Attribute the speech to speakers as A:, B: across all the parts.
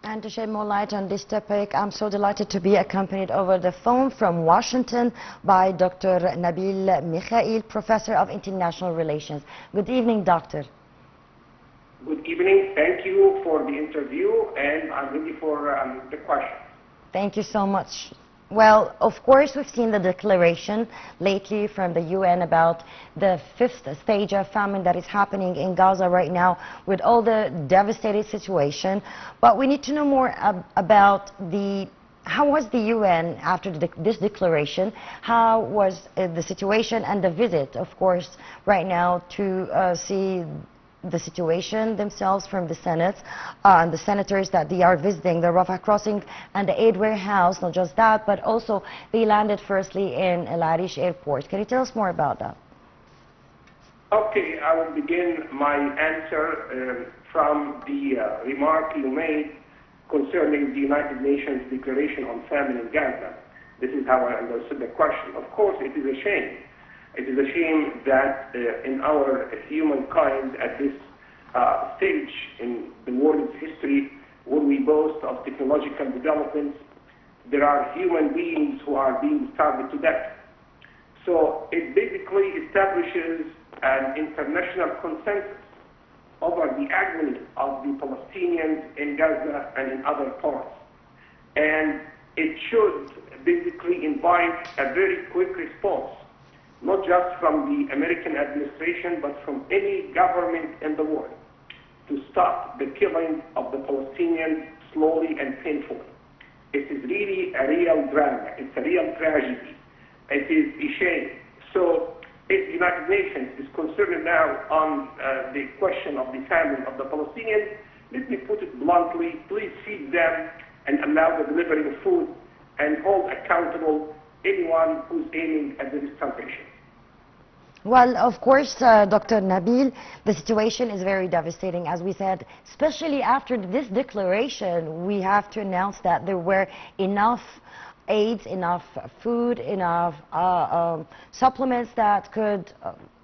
A: And to shed more light on this topic, I'm so delighted to be accompanied over the phone from Washington by Dr. Nabil Mikhael, Professor of International Relations. Good evening, Doctor.
B: Good evening. Thank you for the interview, and I'm ready for the questions.
A: Thank you so much. Well, of course, we've seen the declaration lately from the UN about the fifth stage of famine that is happening in Gaza right now with all the devastating situation. But we need to know more about how was the UN after this declaration? How was the situation and the visit, of course, right now to see the situation themselves from the Senate and the senators that they are visiting the Rafah crossing and the aid warehouse. Not just that, but also they landed firstly in El Arish airport. Can you tell us more about that?
B: Okay, I will begin my answer from the remark you made concerning the United Nations Declaration on Famine in Gaza. This is how I understood the question. Of course, it is a shame. It is a shame that in our humankind at this stage in the world's history, when we boast of technological developments, there are human beings who are being starved to death. So it basically establishes an international consensus over the agony of the Palestinians in Gaza and in other parts. And it should basically invite a very quick response, not just from the American administration, but from any government in the world, to stop the killing of the Palestinians slowly and painfully. It is really a real drama. It's a real tragedy. It is a shame. So if the United Nations is concerned now on the question of the famine of the Palestinians, let me put it bluntly, please feed them and allow the delivery of food and hold accountable anyone who's aiming at the starvation.
A: Well, of course, Dr. Nabil, the situation is very devastating, as we said, especially after this declaration. We have to announce that there were enough aids, enough food, enough supplements that could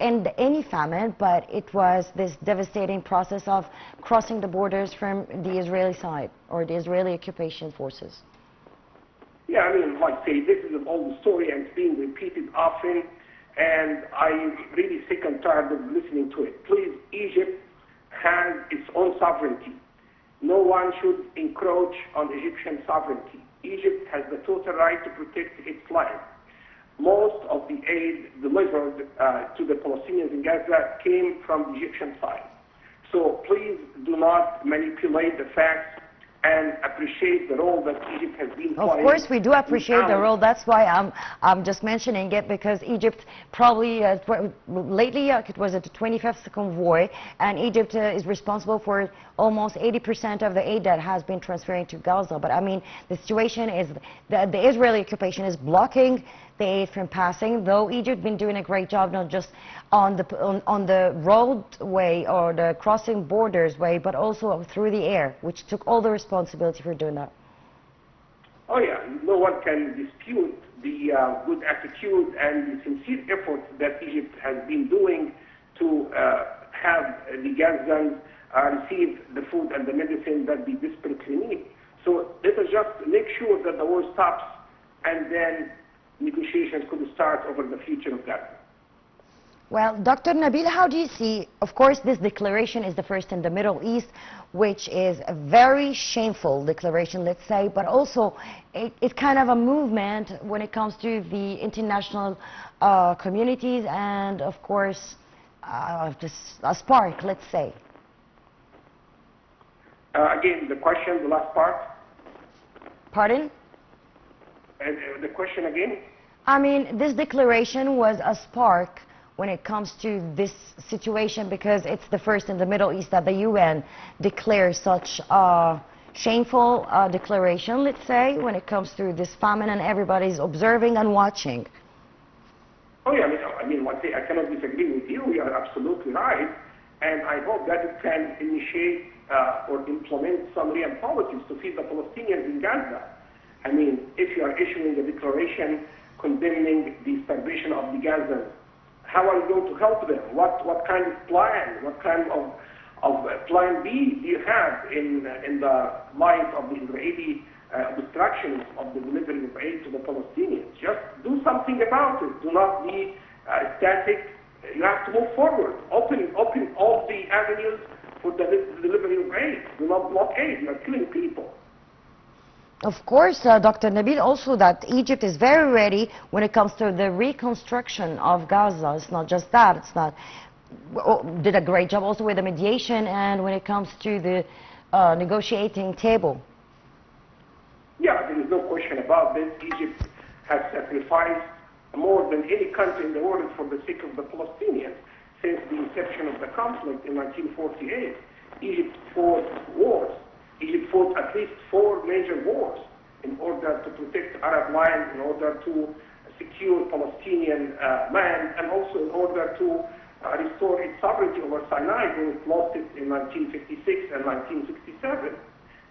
A: end any famine, but it was this devastating process of crossing the borders from the Israeli side or the Israeli occupation forces.
B: Yeah, I mean, like I say, this is an old story and it's being repeated often, and I'm really sick and tired of listening to it. Please, Egypt has its own sovereignty. No one should encroach on Egyptian sovereignty. Egypt has the total right to protect its land. Most of the aid delivered to the Palestinians in Gaza came from the Egyptian side. So please do not manipulate the facts and appreciate the role that Egypt has been playing.
A: Of course, we do appreciate the role. That's why I'm just mentioning it, because Egypt probably lately it was at the 25th convoy, and Egypt is responsible for almost 80% of the aid that has been transferring to Gaza. But I mean, the situation is the Israeli occupation is blocking the aid from passing, though Egypt been doing a great job, not just on the roadway or the crossing borders way, but also through the air, which took all the responsibility for doing that.
B: Oh yeah, no one can dispute the good attitude and the sincere effort that Egypt has been doing to have the Gazans receive the food and the medicine that they desperately need. So let us just make sure that the war stops, and then negotiations could start over the future of Gaza.
A: Well, Dr. Nabil, how do you see, of course, this declaration is the first in the Middle East, which is a very shameful declaration, let's say, but also it's kind of a movement when it comes to the international communities and, of course, a spark, let's say.
B: Again, the question, the last part.
A: Pardon?
B: The question again?
A: I mean, this declaration was a spark when it comes to this situation, because it's the first in the Middle East that the UN declares such a shameful declaration, let's say, when it comes to this famine, and everybody's observing and watching.
B: Oh yeah, I mean, I cannot disagree with you. You are absolutely right, and I hope that it can initiate or implement some real policies to feed the Palestinians in Gaza. I mean, if you are issuing a declaration condemning the starvation of the Gazans, how are you going to help them? What kind of plan, what kind of plan B do you have in the light of the Israeli obstructions of the delivery of aid to the Palestinians? Just do something about it. Do not be static. You have to move forward. Open all the avenues for the delivery of aid. Do not block aid. You are killing people.
A: Of course, Dr. Nabil, also that Egypt is very ready when it comes to the reconstruction of Gaza. It's not just that. It's not did a great job also with the mediation and when it comes to the negotiating table.
B: Yeah, there is no question about this. Egypt has sacrificed more than any country in the world for the sake of the Palestinians. Since the inception of the conflict in 1948, Egypt fought wars. Egypt fought at least 4 major wars in order to protect Arab land, in order to secure Palestinian land, and also in order to restore its sovereignty over Sinai when it lost it in 1956 and 1967.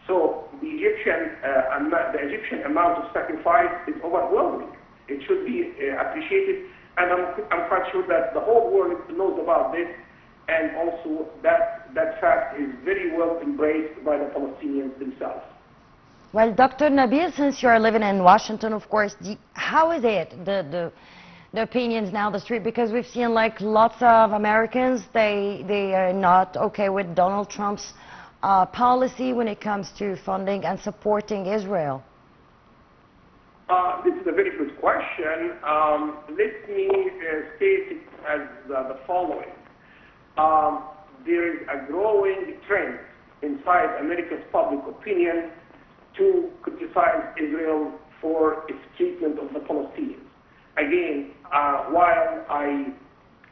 B: So the Egyptian amount of sacrifice is overwhelming. It should be appreciated, and I'm quite sure that the whole world knows about this, and also that fact is very well embraced by the Palestinians themselves.
A: Well, Dr. Nabil, since you are living in Washington, of course, how is it, the opinions now, the street? Because we've seen like lots of Americans, they are not okay with Donald Trump's policy when it comes to funding and supporting Israel.
B: This is a very good question. Let me state it as the following. There is a growing trend inside America's public opinion to criticize Israel for its treatment of the Palestinians. Again, while I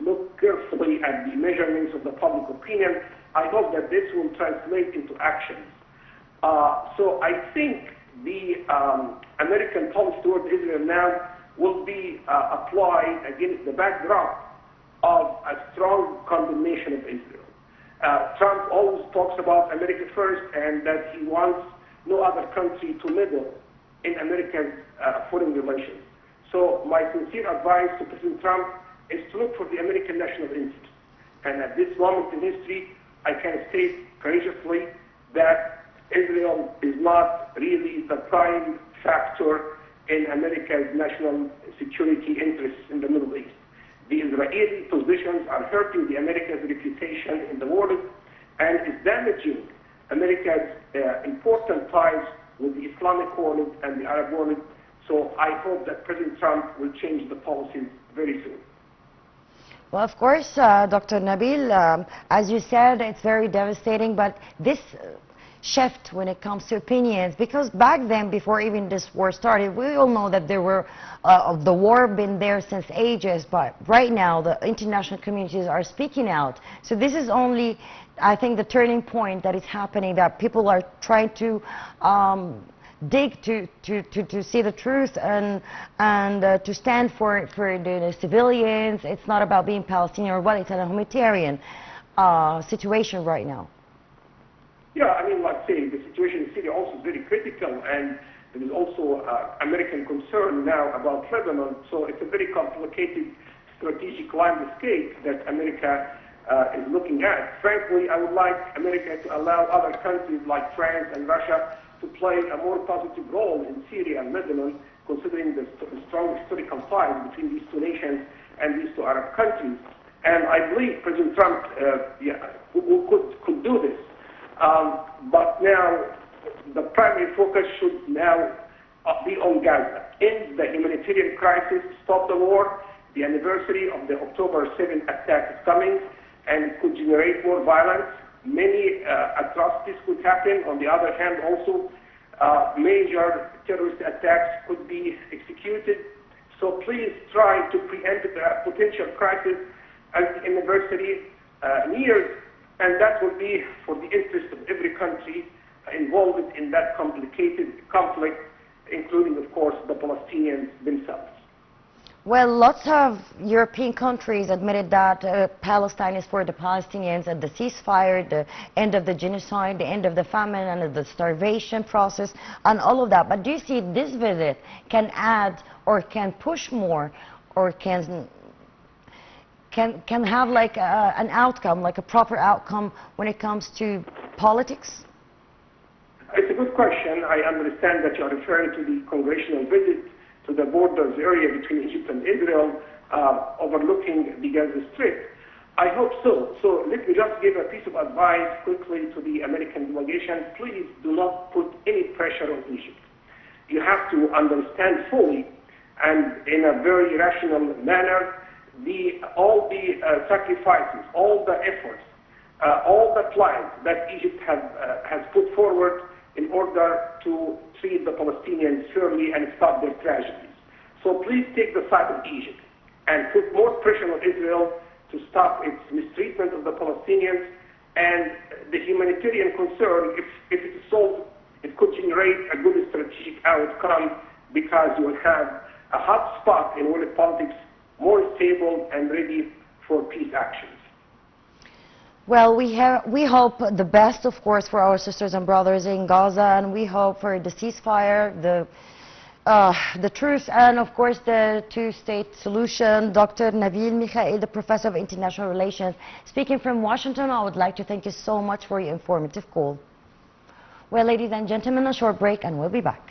B: look carefully at the measurements of the public opinion, I hope that this will translate into actions. So I think the American policy toward Israel now will be applied against the backdrop of a strong condemnation of Israel. Trump always talks about America first and that he wants no other country to meddle in America's foreign relations. So my sincere advice to President Trump is to look for the American national interest. And at this moment in history, I can state courageously that Israel is not really the prime factor in America's national security interests in the Middle East. The Israeli positions are hurting the America's reputation in the world and is damaging America's important ties with the Islamic world and the Arab world. So I hope that President Trump will change the policies very soon.
A: Well, of course, Dr. Nabil, as you said, it's very devastating, but this shift when it comes to opinions, because back then, before even this war started, we all know that there were the war been there since ages, but right now the international communities are speaking out. So this is only, I think, the turning point that is happening, that people are trying to dig to see the truth and to stand for the civilians. It's not about being Palestinian or what, it's a humanitarian situation right now.
B: Yeah, I mean, let's say the situation in Syria also is very critical, and there is also American concern now about Lebanon, so it's a very complicated strategic landscape that America is looking at. Frankly, I would like America to allow other countries like France and Russia to play a more positive role in Syria and Lebanon, considering the strong historical ties between these two nations and these two Arab countries. And I believe President Trump could do this. But now the primary focus should now be on Gaza. End the humanitarian crisis, stop the war. The anniversary of the October 7th attack is coming, and it could generate more violence. Many atrocities could happen. On the other hand, also major terrorist attacks could be executed. So please try to preempt the potential crisis as the anniversary nears, and that will be for the interest of every country involved in that complicated conflict, including, of course, the Palestinians themselves.
A: Well, lots of European countries admitted that Palestine is for the Palestinians, and the ceasefire, the end of the genocide, the end of the famine, and the starvation process, and all of that. But do you see this visit can add or can push more or can can have like an outcome, like a proper outcome when it comes to politics?
B: It's a good question. I understand that you are referring to the congressional visit to the borders area between Egypt and Israel, overlooking the Gaza Strip. I hope so. So let me just give a piece of advice quickly to the American delegation. Please do not put any pressure on Egypt. You have to understand fully and in a very rational manner all the sacrifices, all the efforts, all the plans that Egypt has put forward in order to treat the Palestinians fairly and stop their tragedies. So please take the side of Egypt and put more pressure on Israel to stop its mistreatment of the Palestinians, and the humanitarian concern, if it is solved, it could generate a good strategic outcome, because you will have a hot spot in world politics, more stable and ready for peace actions.
A: Well, we hope the best, of course, for our sisters and brothers in Gaza, and we hope for the ceasefire, the truce, and of course the two-state solution. Dr. Nabil Mikhael, the Professor of International Relations, speaking from Washington, I would like to thank you so much for your informative call. Well, ladies and gentlemen, a short break and we'll be back.